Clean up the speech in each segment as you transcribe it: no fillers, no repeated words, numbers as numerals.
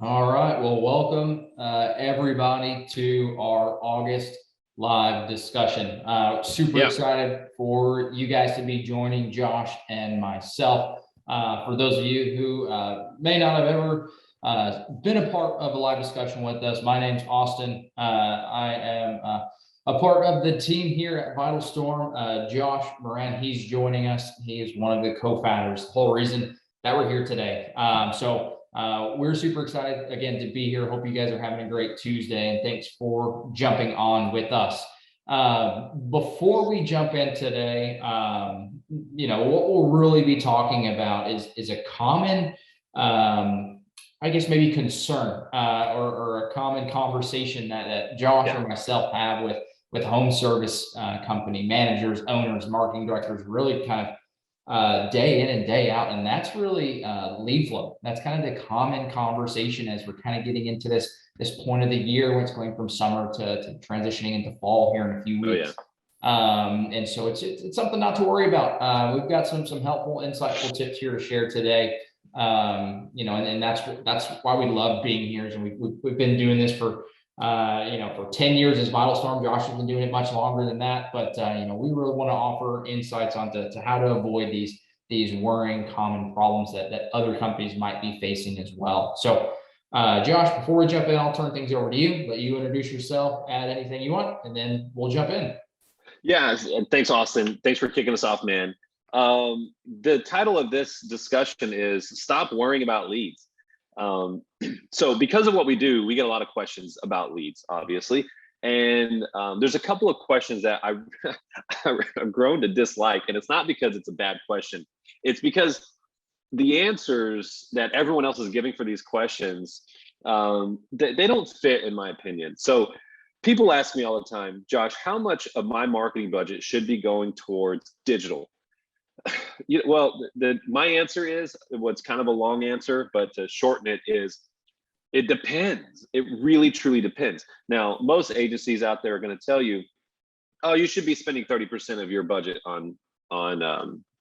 All right. Well, welcome everybody to our August live discussion. Super excited for you guys to be joining Josh and myself. For those of you who may not have ever been a part of a live discussion with us, my name's Austin. I am a part of the team here at VitalStorm. Josh Moran, he's joining us. He is one of the co-founders, the whole reason that we're here today. We're super excited again to be here. Hope you guys are having a great Tuesday, and thanks for jumping on with us. Before we jump in today, what we'll really be talking about is a common, I guess maybe concern or a common conversation that Josh or myself have with home service company managers, owners, marketing directors, really kind of day in and day out, and that's really lead flow. That's kind of the common conversation as we're kind of getting into this point of the year when it's going from summer to transitioning into fall here in a few weeks. And so it's something not to worry about. We've got some helpful, insightful tips here to share today. And that's why we love being here. And we've been doing this for 10 years as VitalStorm. Josh has been doing it much longer than that, but we really want to offer insights onto how to avoid these worrying common problems that other companies might be facing as well. So Josh, before we jump in, I'll turn things over to you, let you introduce yourself, add anything you want, and then we'll jump in. Yeah, thanks, Austin. Thanks for kicking us off, man. The title of this discussion is Stop Worrying About Leads. So because of what we do, we get a lot of questions about leads, obviously. And there's a couple of questions that I've grown to dislike, and it's not because it's a bad question. It's because the answers that everyone else is giving for these questions, they don't fit, in my opinion. So people ask me all the time, Josh, how much of my marketing budget should be going towards digital? My answer is, what's kind of a long answer, but to shorten it is, it depends. It really, truly depends. Now, most agencies out there are going to tell you, oh, you should be spending 30% of your budget on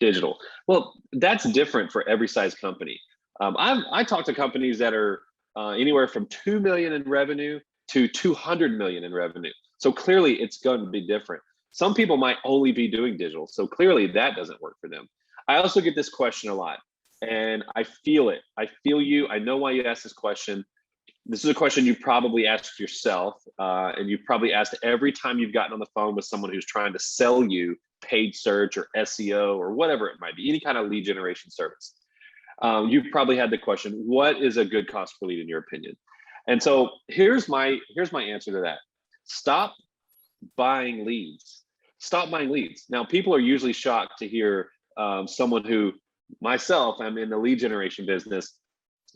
digital. Well, that's different for every size company. I talk to companies that are anywhere from 2 million in revenue to 200 million in revenue. So clearly it's going to be different. Some people might only be doing digital, so clearly that doesn't work for them. I also get this question a lot, and I feel it. I feel you. I know why you asked this question. This is a question you probably asked yourself, and you've probably asked every time you've gotten on the phone with someone who's trying to sell you paid search or SEO or whatever it might be, any kind of lead generation service. You've probably had the question, what is a good cost per lead in your opinion? And so here's my answer to that. Stop buying leads. Stop buying leads. Now, people are usually shocked to hear someone who, myself, I'm in the lead generation business,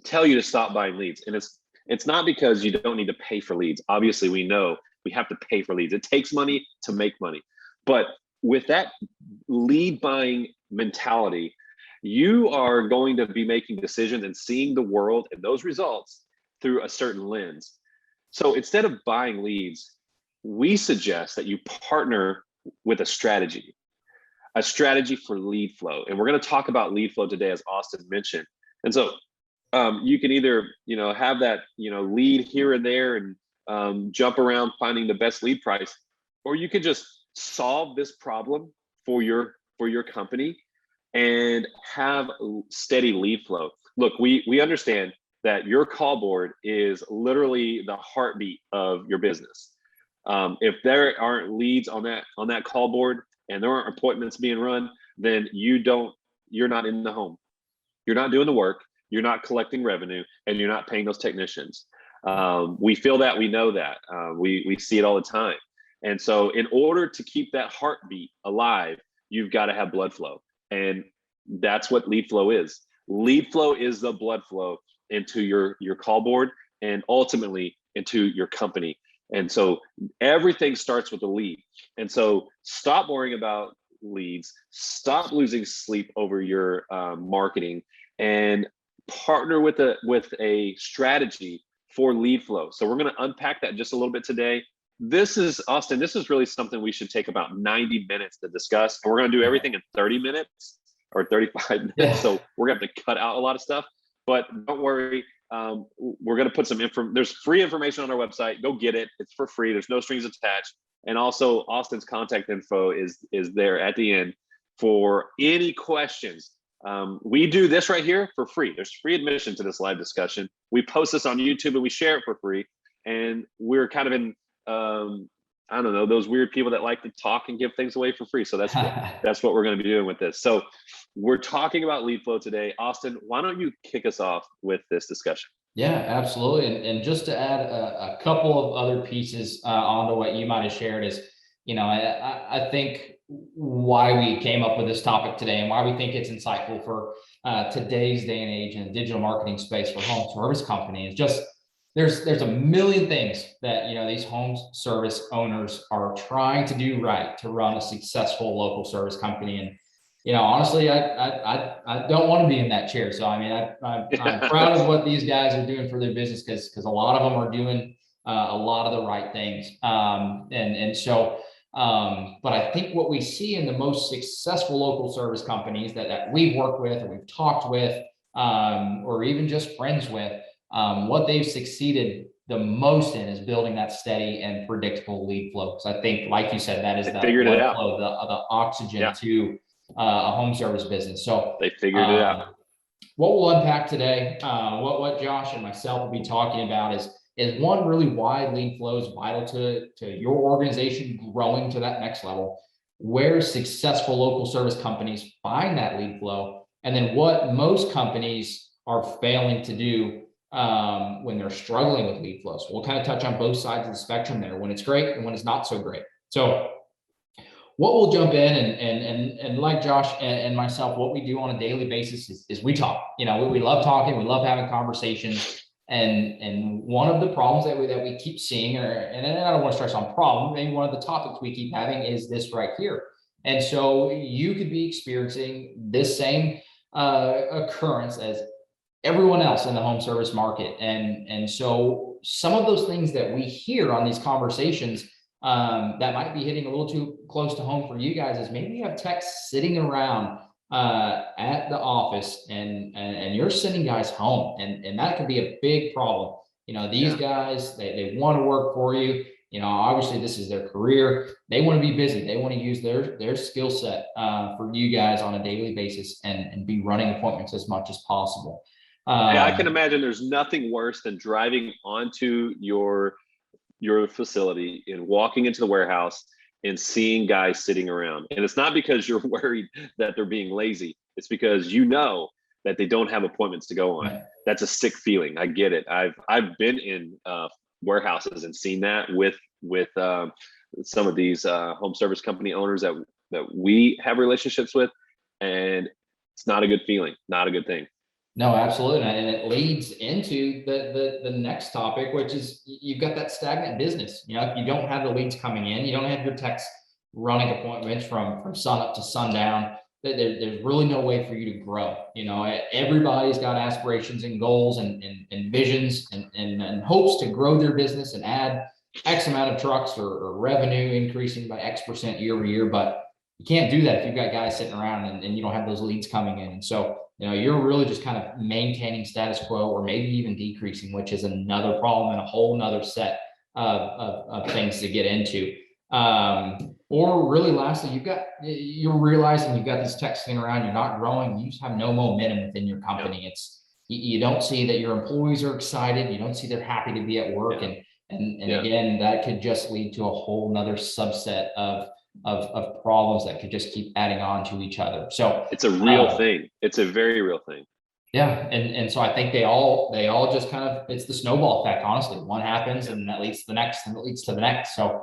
tell you to stop buying leads. And it's not because you don't need to pay for leads. Obviously, we know we have to pay for leads. It takes money to make money. But with that lead buying mentality, you are going to be making decisions and seeing the world and those results through a certain lens. So instead of buying leads, we suggest that you partner with a strategy for lead flow. And we're going to talk about lead flow today, as Austin mentioned. And so you can either, have that, lead here and there and jump around finding the best lead price, or you can just solve this problem for your company and have steady lead flow. Look, we understand that your call board is literally the heartbeat of your business. If there aren't leads on that call board and there aren't appointments being run, then you're not in the home. You're not doing the work, you're not collecting revenue, and you're not paying those technicians. We feel that, we know that, we see it all the time. And so in order to keep that heartbeat alive, you've got to have blood flow. And that's what lead flow is. Lead flow is the blood flow into your call board and ultimately into your company. And so everything starts with a lead. And so stop worrying about leads, stop losing sleep over your marketing, and partner with a strategy for lead flow. So we're going to unpack that just a little bit today. This is, Austin, this is really something we should take about 90 minutes to discuss. And we're going to do everything in 30 minutes or 35 minutes. So we're going to have to cut out a lot of stuff. But don't worry, we're going to put some there's free information on our website. Go get it. It's for free. There's no strings attached. And also Austin's contact info is there at the end for any questions. We do this right here for free. There's free admission to this live discussion. We post this on YouTube and we share it for free. And we're kind of in, I don't know, those weird people that like to talk and give things away for free. So that's what we're going to be doing with this. So we're talking about lead flow today. Austin, why don't you kick us off with this discussion? Yeah, absolutely. And just to add a couple of other pieces onto what you might have shared is, I think why we came up with this topic today and why we think it's insightful for today's day and age in the digital marketing space for home service company is just there's a million things that these home service owners are trying to do right to run a successful local service company. And honestly, I don't want to be in that chair. So I mean, I'm proud of what these guys are doing for their business because a lot of them are doing a lot of the right things. But I think what we see in the most successful local service companies that we've worked with or we've talked with, or even just friends with, what they've succeeded the most in is building that steady and predictable lead flow. Because I think, like you said, that is the blood flow, the oxygen to a home service business. So they figured it out. What we'll unpack today, what Josh and myself will be talking about is one, really why lead flow is vital to your organization growing to that next level, where successful local service companies find that lead flow, and then what most companies are failing to do when they're struggling with lead flow. So we'll kind of touch on both sides of the spectrum there, when it's great and when it's not so great. So what we'll jump in and like Josh and myself, what we do on a daily basis is we talk. We love talking, we love having conversations. And one of the problems that we keep seeing, and I don't want to stress on problem, maybe one of the topics we keep having is this right here. And so you could be experiencing this same occurrence as everyone else in the home service market. And so some of those things that we hear on these conversations that might be hitting a little too close to home for you guys is maybe you have techs sitting around at the office and you're sending guys home, and that could be a big problem. These guys, they want to work for you. Obviously this is their career. They want to be busy. They want to use their skill set for you guys on a daily basis and be running appointments as much as possible. I can imagine there's nothing worse than driving onto your facility and walking into the warehouse and seeing guys sitting around. And it's not because you're worried that they're being lazy. It's because that they don't have appointments to go on. Right. That's a sick feeling. I get it. I've been in warehouses and seen that with some of these home service company owners that we have relationships with, and it's not a good feeling, not a good thing. No, absolutely. And it leads into the next topic, which is you've got that stagnant business. If you don't have the leads coming in, you don't have your techs running appointments from sun up to sundown, there's really no way for you to grow. Everybody's got aspirations and goals and visions and hopes to grow their business and add X amount of trucks or revenue increasing by X% year over year. But you can't do that if you've got guys sitting around and you don't have those leads coming in. And so you're really just kind of maintaining status quo or maybe even decreasing, which is another problem and a whole nother set of things to get into. Or really lastly, you're realizing you've got these techs sitting around, you're not growing, you just have no momentum within your company. You don't see that your employees are excited. You don't see they're happy to be at work. And again, that could just lead to a whole nother subset of problems that could just keep adding on to each other. So it's a real thing. It's a very real thing. Yeah. And so I think they all just kind of, it's the snowball effect, honestly. One happens and that leads to the next and it leads to the next. So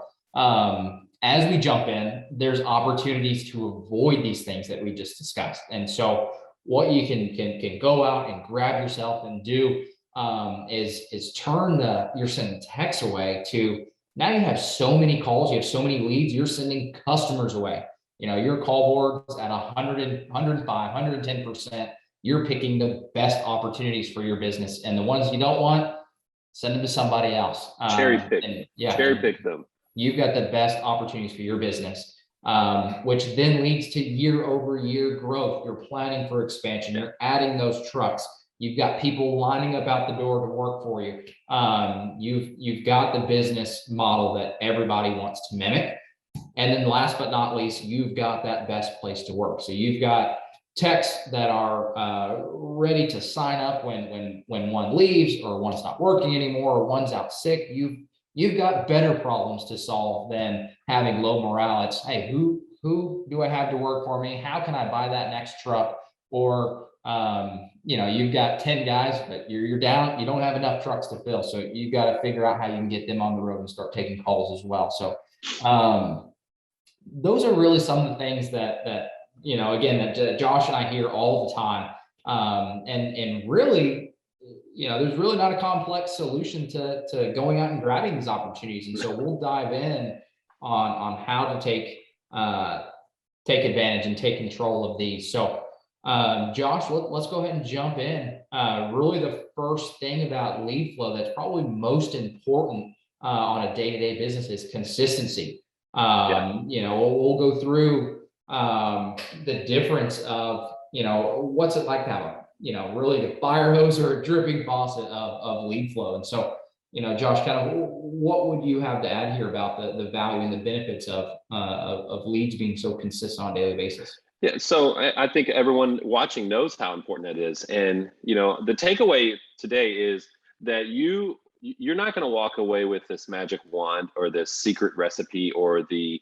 as we jump in, there's opportunities to avoid these things that we just discussed. And so what you can go out and grab yourself and do is turn you're sending texts away to, now you have so many calls, you have so many leads, you're sending customers away. Your call board's at 100, 105, 110%. You're picking the best opportunities for your business, and the ones you don't want, send them to somebody else. Cherry pick them. You've got the best opportunities for your business, which then leads to year over year growth. You're planning for expansion. You're adding those trucks. You've got people lining up out the door to work for you. You've got the business model that everybody wants to mimic. And then last but not least, you've got that best place to work. So you've got techs that are ready to sign up when one leaves, or one's not working anymore, or one's out sick. You've got better problems to solve than having low morale. It's, hey, who do I have to work for me? How can I buy that next truck? Or you know, you've got 10 guys, but you're down, you don't have enough trucks to fill. So you've got to figure out how you can get them on the road and start taking calls as well. So those are really some of the things that you know, again, that Josh and I hear all the time. And really, you know, there's really not a complex solution to going out and grabbing these opportunities. And so we'll dive in on how to take advantage and take control of these. So Josh, let's go ahead and jump in. Really the first thing about lead flow that's probably most important on a day-to-day business is consistency. You know, we'll go through the difference of, you know, what's it like to have a, you know, really the fire hose or a dripping faucet of lead flow. And so, you know, Josh, kind of what would you have to add here about the value and the benefits of leads being so consistent on a daily basis? Yeah, so I think everyone watching knows how important that is. And, you know, the takeaway today is that you're not going to walk away with this magic wand or this secret recipe or the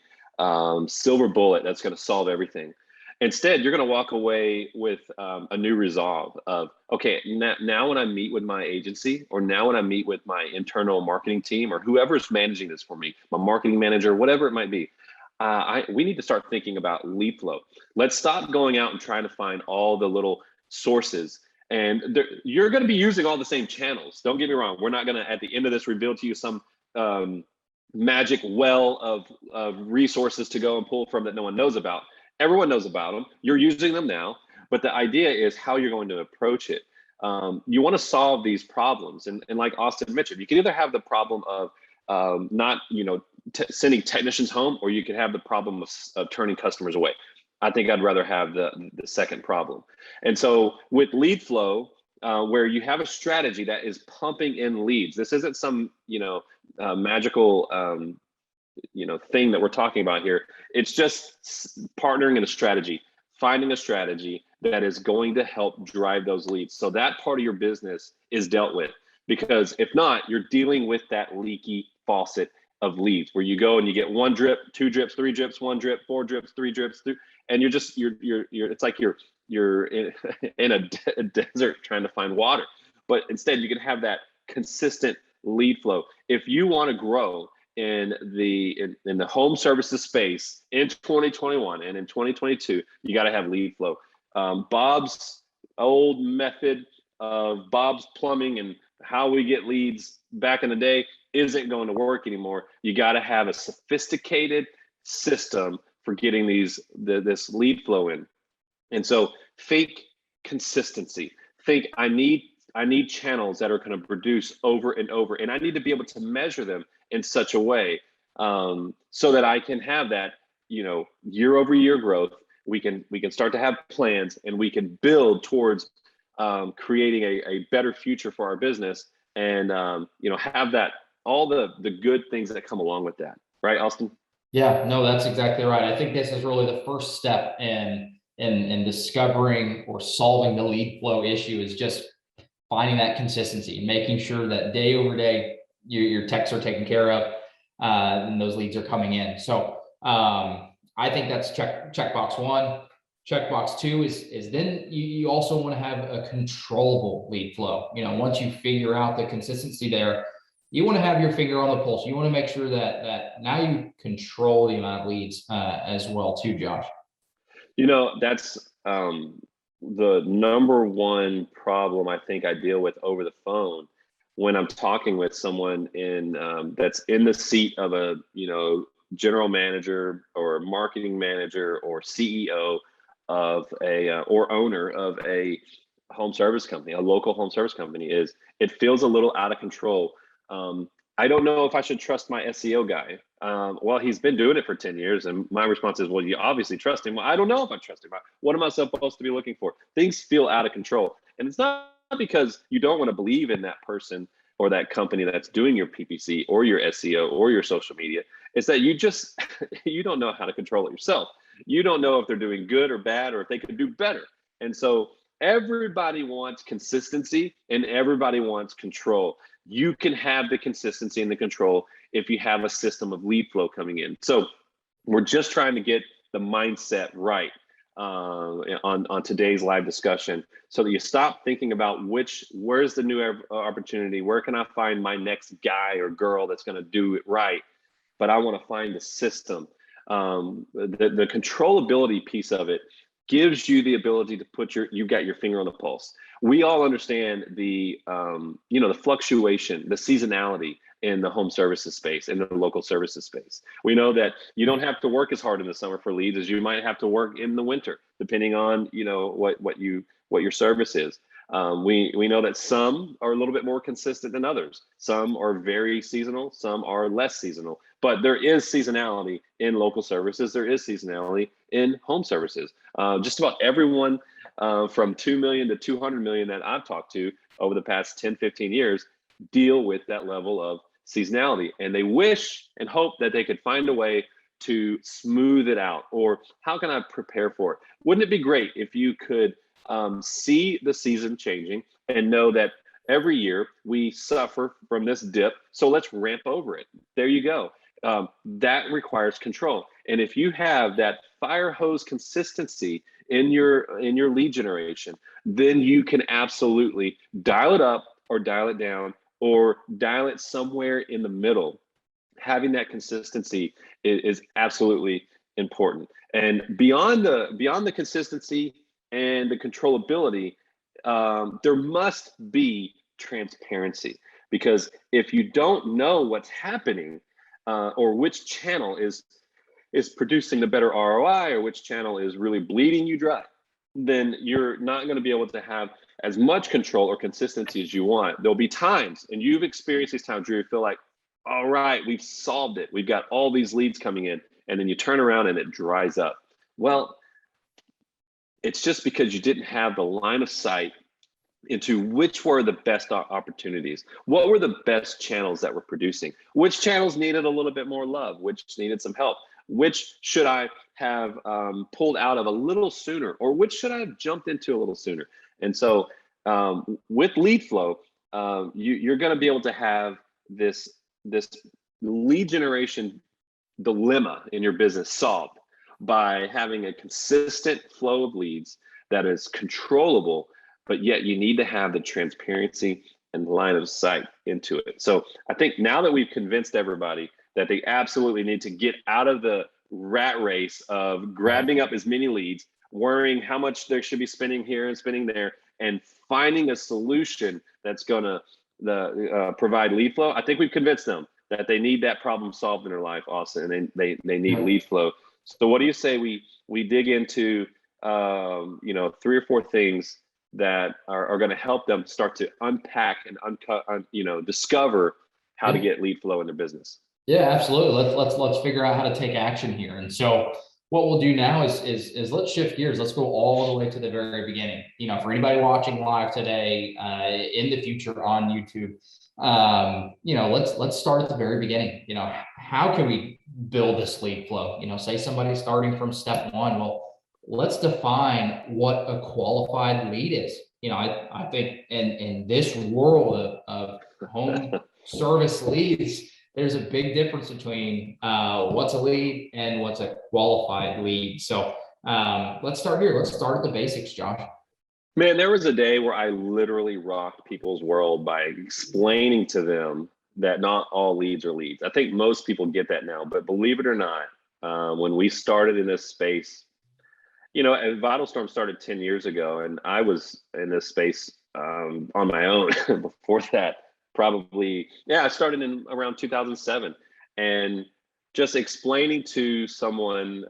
silver bullet that's going to solve everything. Instead, you're going to walk away with a new resolve of, okay, now when I meet with my agency, or now when I meet with my internal marketing team, or whoever's managing this for me, my marketing manager, whatever it might be, we need to start thinking about lead flow. Let's stop going out and trying to find all the little sources. And you're going to be using all the same channels. Don't get me wrong. We're not going to, at the end of this, reveal to you some magic well of resources to go and pull from that no one knows about. Everyone knows about them. You're using them now. But the idea is how you're going to approach it. You want to solve these problems. And like Austin mentioned, you can either have the problem of not, you know, sending technicians home, or you could have the problem of turning customers away. I think I'd rather have the second problem. And so with lead flow, where you have a strategy that is pumping in leads, this isn't some, you know, magical, you know, thing that we're talking about here. It's just partnering in a strategy, finding a strategy that is going to help drive those leads. So that part of your business is dealt with, because if not, you're dealing with that leaky faucet of leads where you go and you get 1 drip, 2 drips, 3 drips, 1 drip, 4 drips, 3 drips, and you're it's like you're in a desert trying to find water. But instead, you can have that consistent lead flow. If you want to grow in the home services space in 2021 and in 2022, you got to have lead flow. Bob's old method of Bob's Plumbing and how we get leads back in the day isn't going to work anymore. You got to have a sophisticated system for getting this lead flow in. And so think consistency. Think I need channels that are going to produce over and over, and I need to be able to measure them in such a way so that I can have that, you know, year over year growth. We can start to have plans, and we can build towards creating a better future for our business, and you know, have that all the good things that come along with that, right, Austin? Yeah, no, that's exactly right. I think this is really the first step in discovering or solving the lead flow issue, is just finding that consistency, making sure that day over day your techs are taken care of and those leads are coming in. So I think that's checkbox 1. Checkbox 2 is then you also want to have a controllable lead flow. You know, once you figure out the consistency there, you want to have your finger on the pulse. You want to make sure that now you control the amount of leads as well too, Josh. You know, that's the number one problem I think I deal with over the phone when I'm talking with someone in that's in the seat of a, you know, general manager or marketing manager or CEO of a or owner of a home service company, a local home service company, is it feels a little out of control. I don't know if I should trust my SEO guy. Well, he's been doing it for 10 years. And my response is, well, you obviously trust him. Well, I don't know if I trust him. What am I supposed to be looking for? Things feel out of control. And it's not because you don't want to believe in that person or that company that's doing your PPC or your SEO or your social media. It's that you just, you don't know how to control it yourself. You don't know if they're doing good or bad, or if they could do better. And so everybody wants consistency and everybody wants control. You can have the consistency and the control if you have a system of lead flow coming in. So we're just trying to get the mindset right on today's live discussion, so that you stop thinking about where's the new opportunity, where can I find my next guy or girl that's going to do it right, but I want to find the system. The controllability piece of it gives you the ability to you got your finger on the pulse. We all understand the the fluctuation, the seasonality in the home services space, in the local services space. We know that you don't have to work as hard in the summer for leads as you might have to work in the winter, depending on what your service is. We know that some are a little bit more consistent than others. Some are very seasonal, some are less seasonal. But there is seasonality in local services. There is seasonality in home services. Just about everyone from 2 million to 200 million that I've talked to over the past 10, 15 years deal with that level of seasonality. And they wish and hope that they could find a way to smooth it out, or how can I prepare for it? Wouldn't it be great if you could see the season changing and know that every year we suffer from this dip, so let's ramp over it. There you go. That requires control. And if you have that fire hose consistency in your lead generation, then you can absolutely dial it up or dial it down or dial it somewhere in the middle. Having that consistency is absolutely important. And beyond the consistency and the controllability, there must be transparency, because if you don't know what's happening, or which channel is producing the better ROI, or which channel is really bleeding you dry, then you're not going to be able to have as much control or consistency as you want. There'll be times, and you've experienced these times, where you feel like, all right, we've solved it. We've got all these leads coming in, and then you turn around and it dries up. Well, it's just because you didn't have the line of sight into which were the best opportunities. What were the best channels that were producing? Which channels needed a little bit more love? Which needed some help? Which should I have pulled out of a little sooner? Or which should I have jumped into a little sooner? And so with lead flow, you're going to be able to have this lead generation dilemma in your business solved by having a consistent flow of leads that is controllable, but yet you need to have the transparency and line of sight into it. So I think now that we've convinced everybody that they absolutely need to get out of the rat race of grabbing up as many leads, worrying how much they should be spending here and spending there, and finding a solution that's going to provide lead flow, I think we've convinced them that they need that problem solved in their life, Austin, and they need lead flow. So what do you say we dig into 3 or 4 things that are going to help them start to unpack and discover how to get lead flow in their business? Yeah, absolutely. Let's figure out how to take action here. And so what we'll do now is let's shift gears. Let's go all the way to the very beginning. For anybody watching live today, in the future on YouTube, let's start at the very beginning. How can we build this lead flow? Say somebody's starting from step 1. Well, let's define what a qualified lead is. I think in this world of home service leads, there's a big difference between what's a lead and what's a qualified lead. So let's start here. Let's start at the basics, Josh. Man, there was a day where I literally rocked people's world by explaining to them that not all leads are leads. I think most people get that now, but believe it or not, when we started in this space, VitalStorm started 10 years ago, and I was in this space on my own before that. I started in around 2007, and just explaining to someone,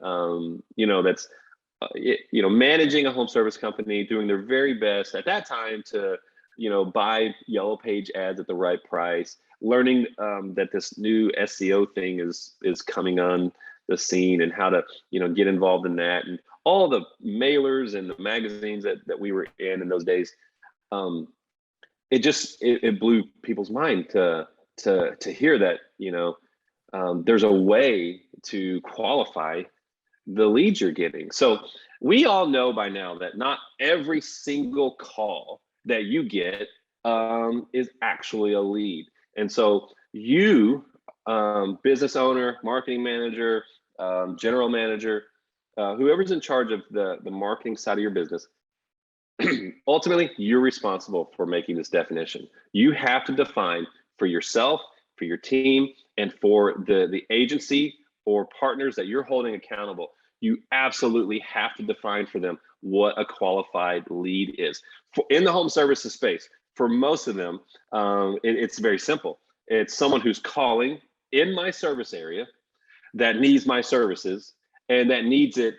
that's, managing a home service company, doing their very best at that time to, buy yellow page ads at the right price, learning that this new SEO thing is coming on the scene, and how to, get involved in that, and all the mailers and the magazines that we were in those days. it blew people's mind to hear that, there's a way to qualify the leads you're getting. So we all know by now that not every single call that you get is actually a lead. And so you, business owner, marketing manager, general manager, whoever's in charge of the marketing side of your business, ultimately, you're responsible for making this definition. You have to define for yourself, for your team, and for the agency or partners that you're holding accountable. You absolutely have to define for them what a qualified lead is. In the home services space, for most of them, it's very simple. It's someone who's calling in my service area that needs my services, and that needs it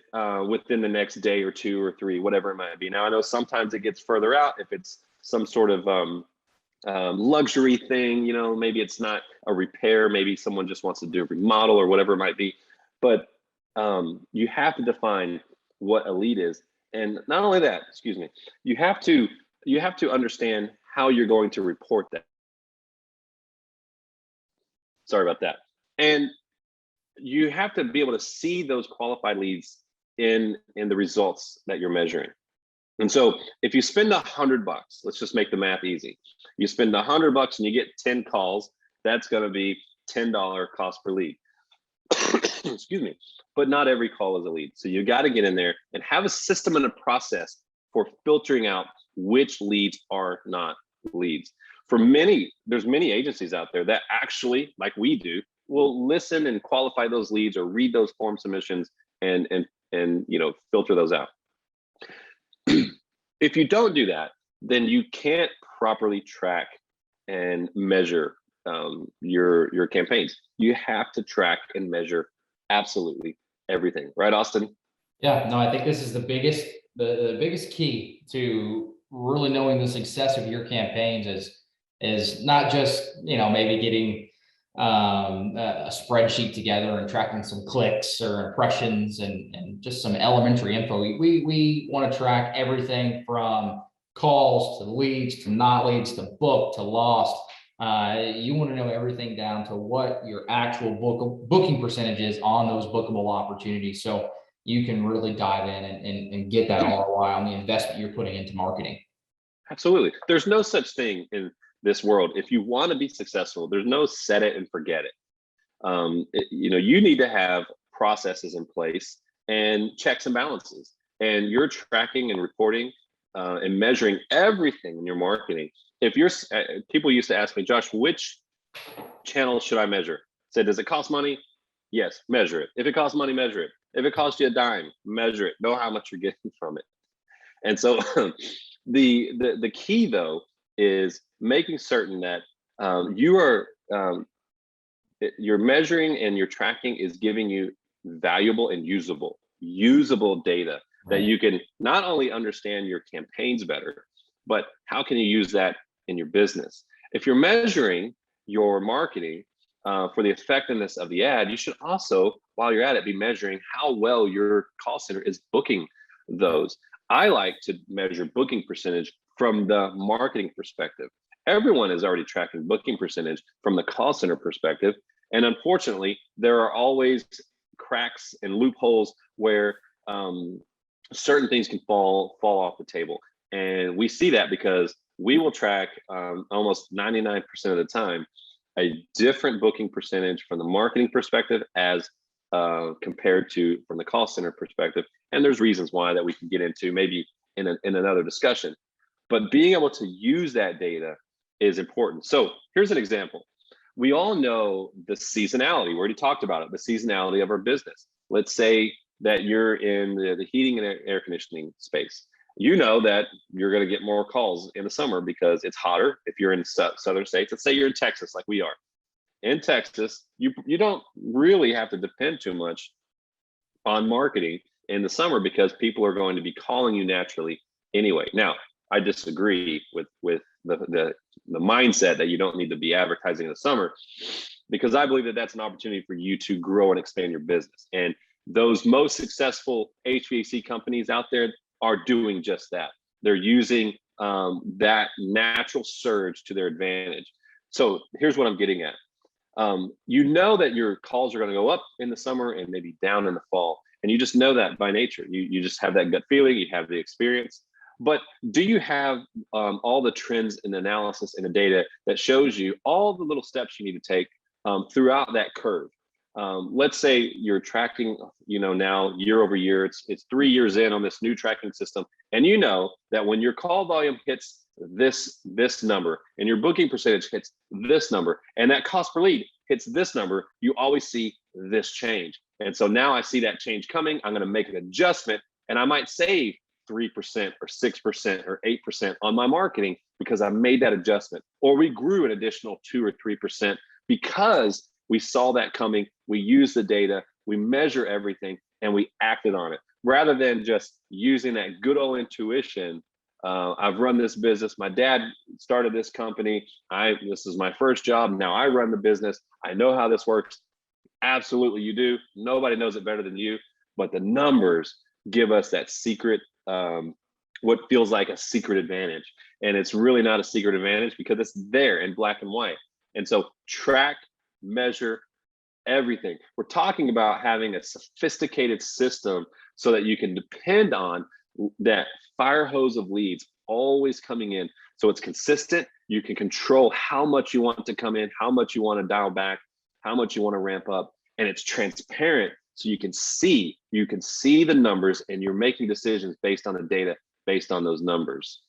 within the next day or 2 or 3, whatever it might be. Now, I know sometimes it gets further out if it's some sort of luxury thing, maybe it's not a repair, maybe someone just wants to do a remodel or whatever it might be. But you have to define what a lead is. And not only that, excuse me, you have to understand how you're going to report that. Sorry about that. And you have to be able to see those qualified leads in the results that you're measuring. And so if you spend $100, let's just make the math easy. You spend $100 and you get 10 calls, that's going to be $10 cost per lead. Excuse me. But not every call is a lead. So you got to get in there and have a system and a process for filtering out which leads are not leads. There's many agencies out there that actually, like we do, will listen and qualify those leads or read those form submissions and filter those out. If you don't do that, then you can't properly track and measure your campaigns. You have to track and measure absolutely everything, right, Austin? Yeah, no, I think this is the biggest key to really knowing the success of your campaigns is not just, maybe getting a spreadsheet together and tracking some clicks or impressions and just some elementary info. We want to track everything from calls to leads to not leads to book to lost. You want to know everything down to what your actual booking percentage is on those bookable opportunities, so you can really dive in and get that ROI on the investment you're putting into marketing. Absolutely. There's no such thing in this world. If you want to be successful, there's no set it and forget it. You need to have processes in place and checks and balances, and you're tracking and reporting and measuring everything in your marketing. If people used to ask me, Josh, which channel should I measure? Say, does it cost money? Yes, measure it. If it costs money, measure it. If it costs you a dime, measure it. Know how much you're getting from it. And so the key though is making certain that your measuring and your tracking is giving you valuable and usable data that you can not only understand your campaigns better, but how can you use that in your business? If you're measuring your marketing for the effectiveness of the ad, you should also, while you're at it, be measuring how well your call center is booking those. I like to measure booking percentage from the marketing perspective. Everyone is already tracking booking percentage from the call center perspective. And unfortunately, there are always cracks and loopholes where certain things can fall off the table. And we see that because we will track almost 99% of the time a different booking percentage from the marketing perspective as compared to from the call center perspective. And there's reasons why that we can get into maybe in another discussion. But being able to use that data is important. So here's an example. We all know the seasonality. We already talked about it, the seasonality of our business. Let's say that you're in the heating and air conditioning space. You know that you're going to get more calls in the summer because it's hotter. If you're in southern states, let's say you're in Texas like we are. In Texas, you don't really have to depend too much on marketing in the summer because people are going to be calling you naturally anyway. Now, I disagree with the mindset that you don't need to be advertising in the summer, because I believe that that's an opportunity for you to grow and expand your business. And those most successful HVAC companies out there are doing just that. They're using that natural surge to their advantage. So here's what I'm getting at. You know that your calls are going to go up in the summer and maybe down in the fall. And you just know that by nature. You just have that gut feeling, you have the experience. But do you have all the trends and analysis and the data that shows you all the little steps you need to take throughout that curve? Let's say you're tracking, now year over year, it's 3 years in on this new tracking system. And you know that when your call volume hits this number and your booking percentage hits this number and that cost per lead hits this number, you always see this change. And so now I see that change coming. I'm going to make an adjustment and I might save 3% or 6% or 8% on my marketing because I made that adjustment. Or we grew an additional 2 or 3% because we saw that coming. We used the data, we measure everything, and we acted on it rather than just using that good old intuition. I've run this business. My dad started this company. This is my first job. Now I run the business. I know how this works. Absolutely, you do. Nobody knows it better than you. But the numbers give us that secret, what feels like a secret advantage. And it's really not a secret advantage because it's there in black and white. And so track, measure everything. We're talking about having a sophisticated system so that you can depend on that fire hose of leads always coming in. So it's consistent. You can control how much you want to come in, how much you want to dial back, how much you want to ramp up, and it's transparent. So you can see the numbers and you're making decisions based on the data, based on those numbers.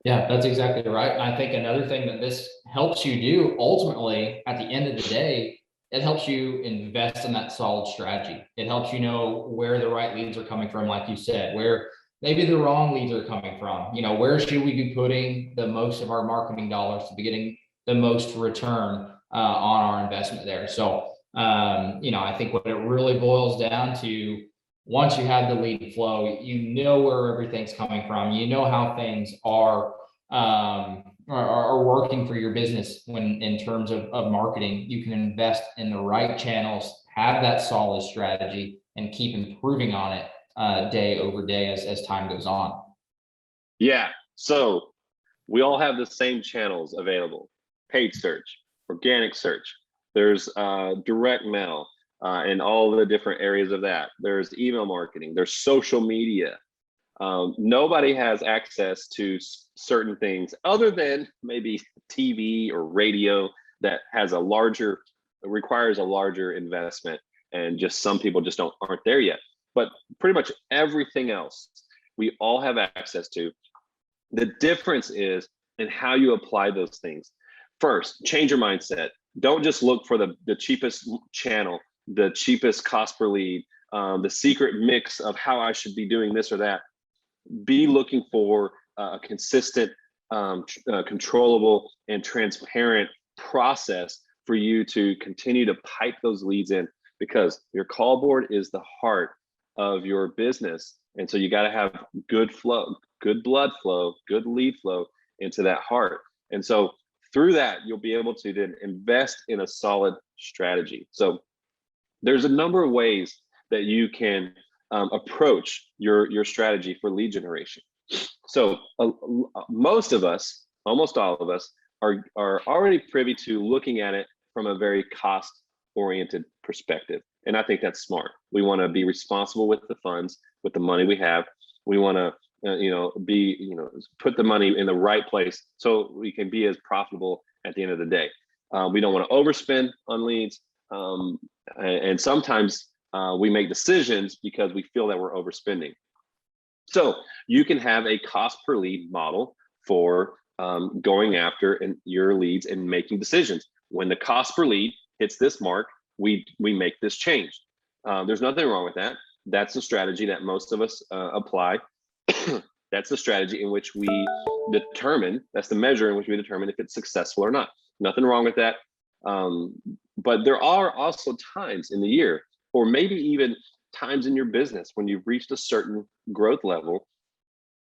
Yeah, that's exactly right. And I think another thing that this helps you do ultimately at the end of the day, it helps you invest in that solid strategy. It helps you know where the right leads are coming from, like you said, where maybe the wrong leads are coming from. Where should we be putting the most of our marketing dollars to be getting the most return on our investment there. So, I think what it really boils down to, once you have the lead flow, you know where everything's coming from, you know how things are working for your business in terms of marketing. You can invest in the right channels, have that solid strategy, and keep improving on it day over day as time goes on. Yeah, so we all have the same channels available: paid search, organic search, there's direct mail, and all the different areas of that. There's email marketing, there's social media. Nobody has access to certain things other than maybe TV or radio that requires a larger investment, and just some people just aren't there yet. But pretty much everything else we all have access to. The difference is in how you apply those things. First, change your mindset. Don't just look for the cheapest channel, the cheapest cost per lead, the secret mix of how I should be doing this or that. Be looking for a consistent, controllable, and transparent process for you to continue to pipe those leads in, because your call board is the heart of your business. And so you got to have good flow, good blood flow, good lead flow into that heart. And so through that, you'll be able to then invest in a solid strategy. So there's a number of ways that you can approach your strategy for lead generation. So most of us, almost all of us, are already privy to looking at it from a very cost-oriented perspective. And I think that's smart. We want to be responsible with the funds, with the money we have. We want to put the money in the right place so we can be as profitable at the end of the day. We don't want to overspend on leads. And sometimes we make decisions because we feel that we're overspending. So you can have a cost per lead model for going after your leads and making decisions. When the cost per lead hits this mark, we make this change. There's nothing wrong with that. That's the strategy that most of us apply. That's the strategy in which we determine, that's the measure in which we determine if it's successful or not. Nothing wrong with that. But there are also times in the year, or maybe even times in your business, when you've reached a certain growth level,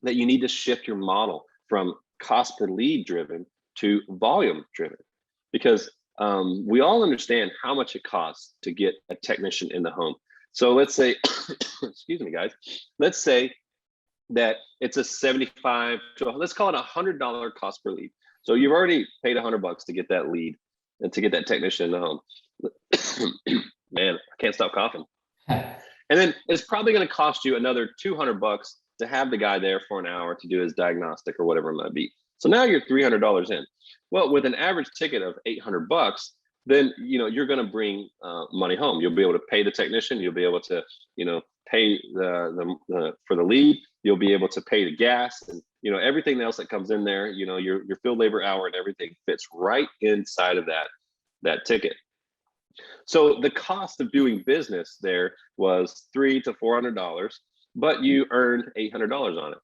that you need to shift your model from cost per lead driven to volume driven. Because we all understand how much it costs to get a technician in the home. So let's say, excuse me, guys, let's say that it's a 75 to, let's call it $100 cost per lead. So you've already paid $100 to get that lead and to get that technician in the home. Man, I can't stop coughing. And then it's probably going to cost you another $200 to have the guy there for an hour to do his diagnostic or whatever it might be. So now you're $300 in. Well, with an average ticket of $800, then you're going to bring money home. You'll be able to pay the technician. You'll be able to pay the for the lead. You'll be able to pay the gas and everything else that comes in there. Your field labor hour and everything fits right inside of that ticket. So the cost of doing business there was $300 to $400, but you earned $800 on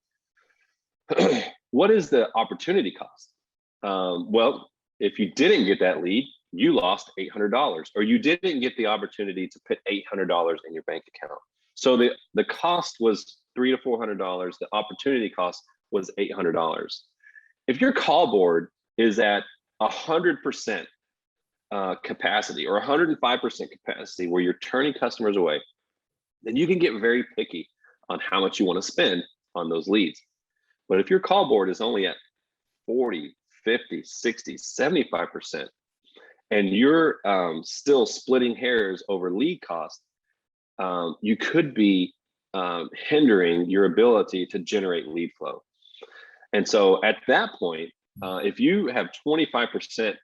it. What is the opportunity cost? Well, if you didn't get that lead, you lost $800, or you didn't get the opportunity to put $800 in your bank account. So the cost was $300 to $400. The opportunity cost was $800. If your call board is at 100% capacity or 105% capacity, where you're turning customers away, then you can get very picky on how much you want to spend on those leads. But if your call board is only at 40, 50, 60, 75%, and you're still splitting hairs over lead cost, you could be hindering your ability to generate lead flow. And so at that point, if you have 25%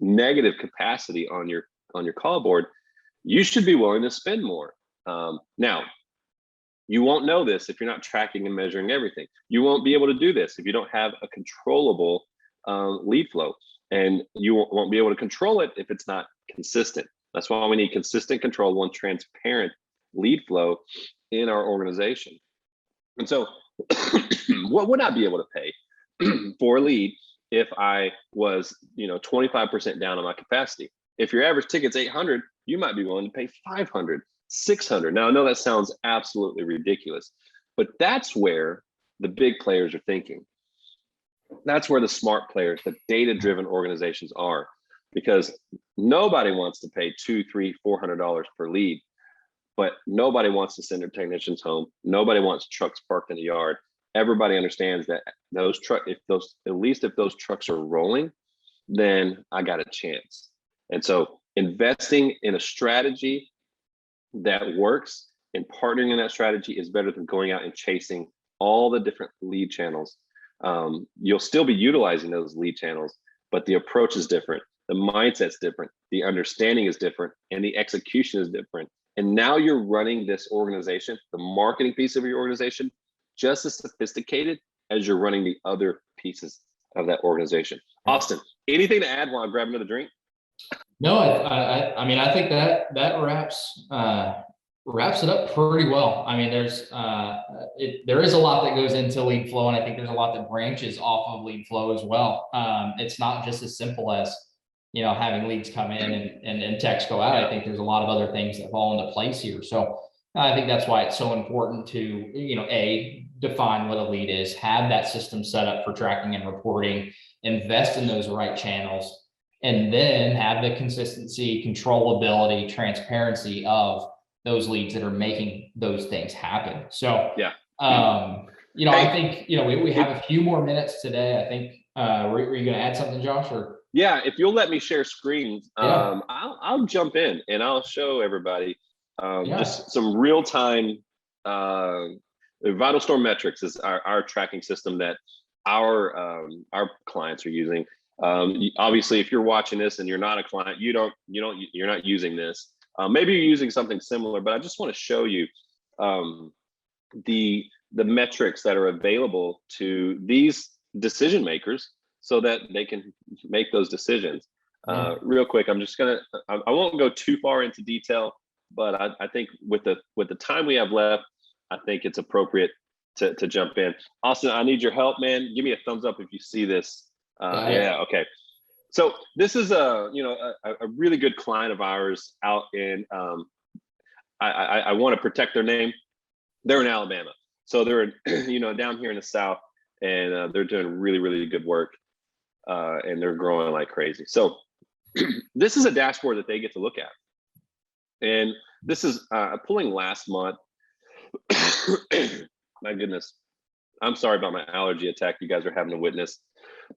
negative capacity on your call board, you should be willing to spend more. Now, you won't know this if you're not tracking and measuring everything. You won't be able to do this if you don't have a controllable lead flow, and you won't be able to control it if it's not consistent. That's why we need consistent, controllable, and transparent lead flow in our organization. And so what would I be able to pay for a lead if I was 25% down on my capacity? If your average ticket's 800, you might be willing to pay 500, 600. Now, I know that sounds absolutely ridiculous, but that's where the big players are thinking. That's where the smart players, the data-driven organizations are, because nobody wants to pay $200, $300, $400 per lead, but nobody wants to send their technicians home. Nobody wants trucks parked in the yard. Everybody understands that those trucks, at least if those trucks are rolling, then I got a chance. And so investing in a strategy that works and partnering in that strategy is better than going out and chasing all the different lead channels. You'll still be utilizing those lead channels, but the approach is different. The mindset's different. The understanding is different, and the execution is different. And now you're running this organization, the marketing piece of your organization, just as sophisticated as you're running the other pieces of that organization. Austin, anything to add while I grab another drink? No, I mean, I think that wraps it up pretty well. I mean, there is a lot that goes into lead flow, and I think there's a lot that branches off of lead flow as well. It's not just as simple as having leads come in and texts go out. I think there's a lot of other things that fall into place here. So I think that's why it's so important to define what a lead is, have that system set up for tracking and reporting, invest in those right channels, and then have the consistency, controllability, transparency of those leads that are making those things happen. So yeah, I think we have a few more minutes today. I think were you going to add something, Josh? Or yeah, if you'll let me share screens, yeah. I'll jump in and I'll show everybody just some real time. VitalStorm metrics is our tracking system that our clients are using. Obviously, if you're watching this and you're not a client, you're not using this. Maybe you're using something similar, but I just want to show you the metrics that are available to these decision makers so that they can make those decisions. Real quick, I won't go too far into detail, but I think with the time we have left, I think it's appropriate to jump in. Austin, I need your help, man. Give me a thumbs up if you see this. Yeah, okay. So this is a really good client of ours out in, I want to protect their name. They're in Alabama. So they're, down here in the South, and they're doing really, really good work. And they're growing like crazy. So this is a dashboard that they get to look at. And this is pulling last month. My goodness. I'm sorry about my allergy attack you guys are having to witness.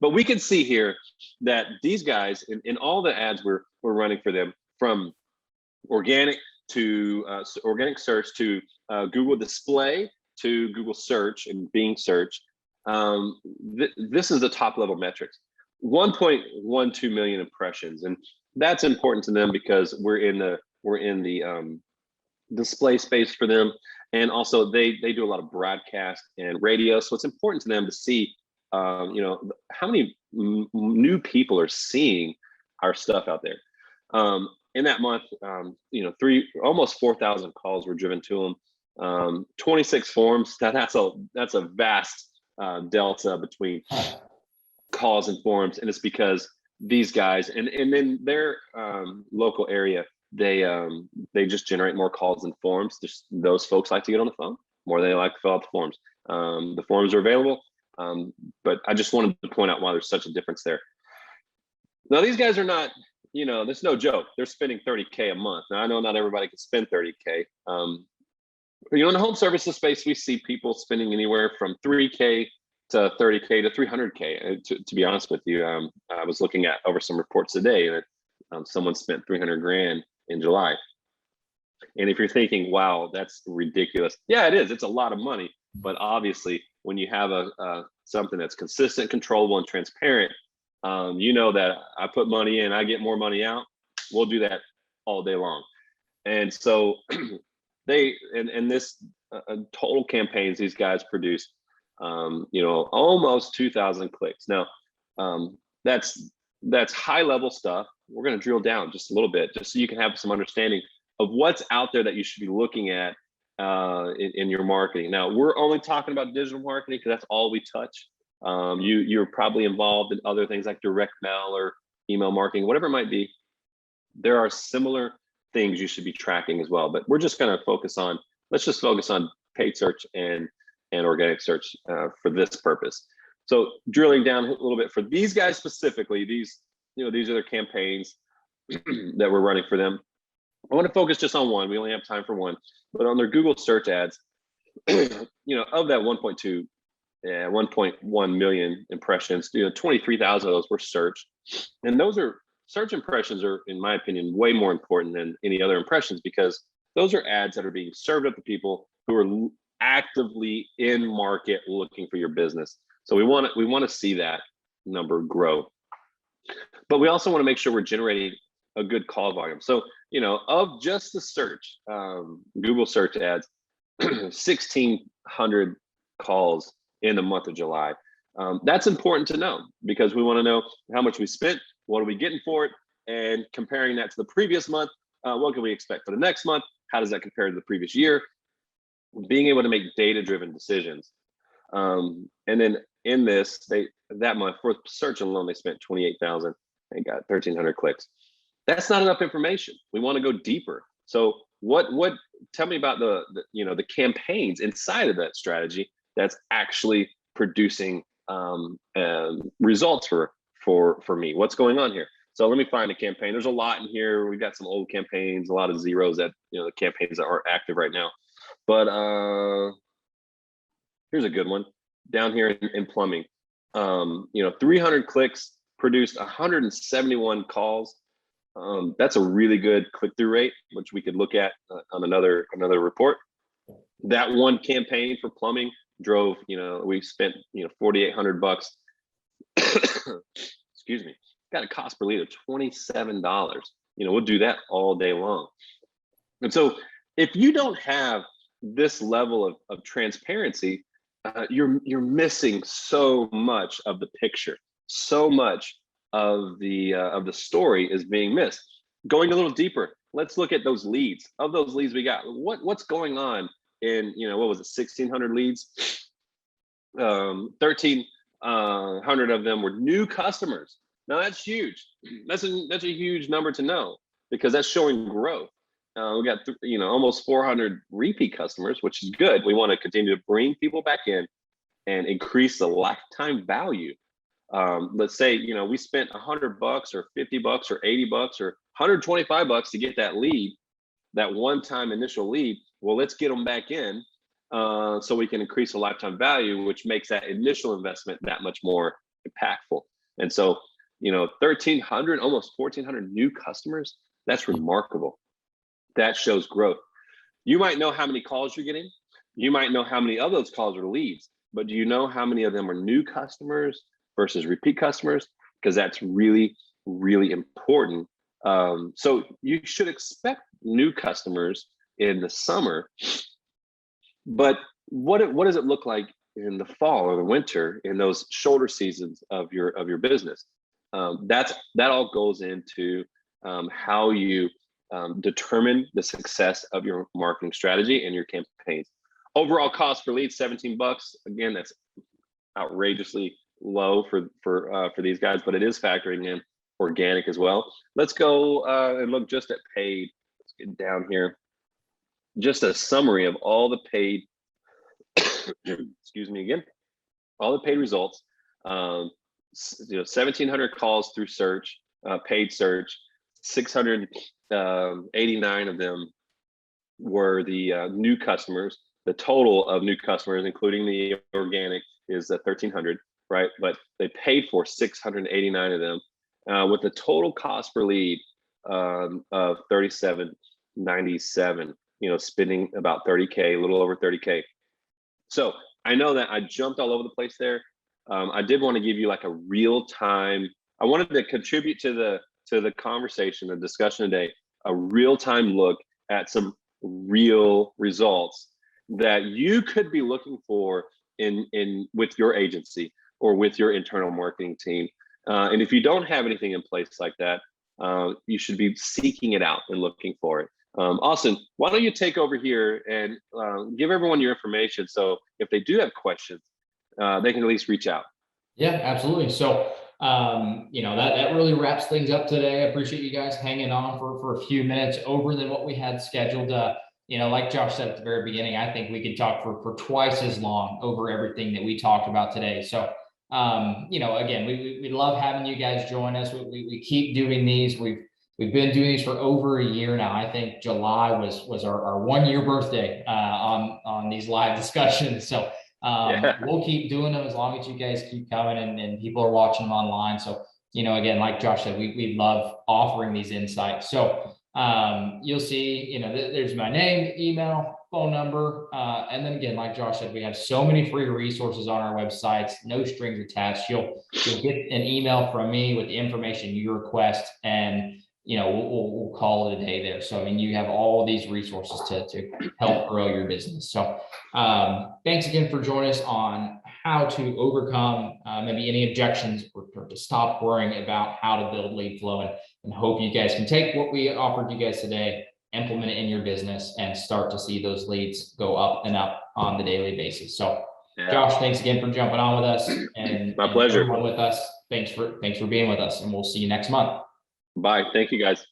But we can see here that these guys, in all the ads we're running for them, from organic to organic search to Google display to Google search and Bing search, this is the top level metrics. 1.12 million impressions, and that's important to them because we're in the display space for them, and also they do a lot of broadcast and radio, so it's important to them to see you know, how many new people are seeing our stuff out there. In that month, you know, almost 4,000 calls were driven to them. 26 forms. That's a vast delta between calls and forms, and it's because these guys and then their local area, they just generate more calls and forms. Just those folks like to get on the phone more than they like to fill out the forms. The forms are available, but I just wanted to point out why there's such a difference there. Now, these guys are not, you know, there's no joke. They're spending 30K a month. Now, I know not everybody can spend 30K. You know, in the home services space, we see people spending anywhere from 3K to 30K to 300K. To be honest with you, I was looking at over some reports today that someone spent 300 grand in July. And if you're thinking, wow, that's ridiculous. Yeah, it is. It's a lot of money. But obviously, when you have something that's consistent, controllable, and transparent, you know that I put money in, I get more money out. We'll do that all day long. And so they, and this total campaigns these guys produce, you know, almost 2,000 clicks. Now, that's high level stuff. We're going to drill down just a little bit, just so you can have some understanding of what's out there that you should be looking at in your marketing. Now, we're only talking about digital marketing because that's all we touch. You're probably involved in other things like direct mail or email marketing, whatever it might be. There are similar things you should be tracking as well, but we're just going to focus on, let's just focus on paid search and organic search for this purpose. So drilling down a little bit for these guys specifically, these are their campaigns that we're running for them. I want to focus just on one. We only have time for one, but on their Google search ads, you know, of that 1.1 million impressions, you know, 23,000 of those were search. And those are search impressions are, in my opinion, way more important than any other impressions, because those are ads that are being served up to people who are actively in market looking for your business. So we want to see that number grow. But we also want to make sure we're generating a good call volume. So, you know, of just the search, Google search ads, 1,600 calls in the month of July. That's important to know, because we want to know how much we spent, what are we getting for it, and comparing that to the previous month, what can we expect for the next month? How does that compare to the previous year? Being able to make data-driven decisions. And then in this, that month for search alone, they spent 28,000 and got 1,300 clicks. That's not enough information. We want to go deeper. So tell me about the campaigns inside of that strategy that's actually producing results for me. What's going on here? So let me find a campaign. There's a lot in here. We've got some old campaigns, a lot of zeros that, you know, the campaigns that aren't active right now. But here's a good one down here in plumbing. 300 clicks produced 171 calls. That's a really good click-through rate, which we could look at on another report. That one campaign for plumbing drove, we spent, $4,800. Excuse me. Got a cost per lead of $27. We'll do that all day long. And so if you don't have this level of transparency, you're missing so much of the picture. So much of the story is being missed. Going a little deeper, let's look at those leads. Of those leads we got, what's going on in, what was it, 1,600 leads? 1,300 of them were new customers. Now that's huge. That's a huge number to know, because that's showing growth. We got almost 400 repeat customers, which is good. We want to continue to bring people back in and increase the lifetime value. Let's say we spent $100 or $50 or $80 or $125 to get that lead, that one-time initial lead. Well, let's get them back in so we can increase the lifetime value, which makes that initial investment that much more impactful. And so, 1,300, almost 1,400 new customers, that's remarkable. That shows growth. You might know how many calls you're getting. You might know how many of those calls are leads, but do you know how many of them are new customers versus repeat customers? Because that's really, really important. So you should expect new customers in the summer, but what does it look like in the fall or the winter, in those shoulder seasons of your business? That all goes into how you determine the success of your marketing strategy and your campaigns. Overall cost per lead, $17. Again, that's outrageously low for these guys, but it is factoring in organic as well. Let's go and look just at paid. Let's get down here. Just a summary of all the paid, excuse me again, all the paid results. 1,700 calls through search, paid search. 689 of them were the new customers. The total of new customers, including the organic, is 1,300, right? But they paid for 689 of them, with a total cost per lead of $37.97. Spending about 30K, a little over 30K. So I know that I jumped all over the place there. I did want to give you like a real time. I wanted to contribute to the conversation, the discussion today, a real time look at some real results that you could be looking for in with your agency or with your internal marketing team. And if you don't have anything in place like that, you should be seeking it out and looking for it. Austin, why don't you take over here and give everyone your information, so if they do have questions, they can at least reach out. Yeah, absolutely. So that really wraps things up today. I appreciate you guys hanging on for a few minutes over than what we had scheduled. Like Josh said at the very beginning, I think we could talk for twice as long over everything that we talked about today. So again, we love having you guys join us. We keep doing these. We've been doing these for over a year now. I think July was our 1 year birthday on these live discussions. So we'll keep doing them as long as you guys keep coming and people are watching them online. So, again, like Josh said, we love offering these insights. So you'll see, there's my name, email, phone number. And then again, like Josh said, we have so many free resources on our websites, no strings attached. You'll get an email from me with the information you request, and we'll call it a day there. So, you have all of these resources to help grow your business. So, thanks again for joining us on how to overcome maybe any objections or to stop worrying about how to build lead flow, and hope you guys can take what we offered you guys today, implement it in your business, and start to see those leads go up and up on the daily basis. So, Josh, thanks again for jumping on with us, and my pleasure. Everyone with us, thanks for being with us, and we'll see you next month. Bye. Thank you, guys.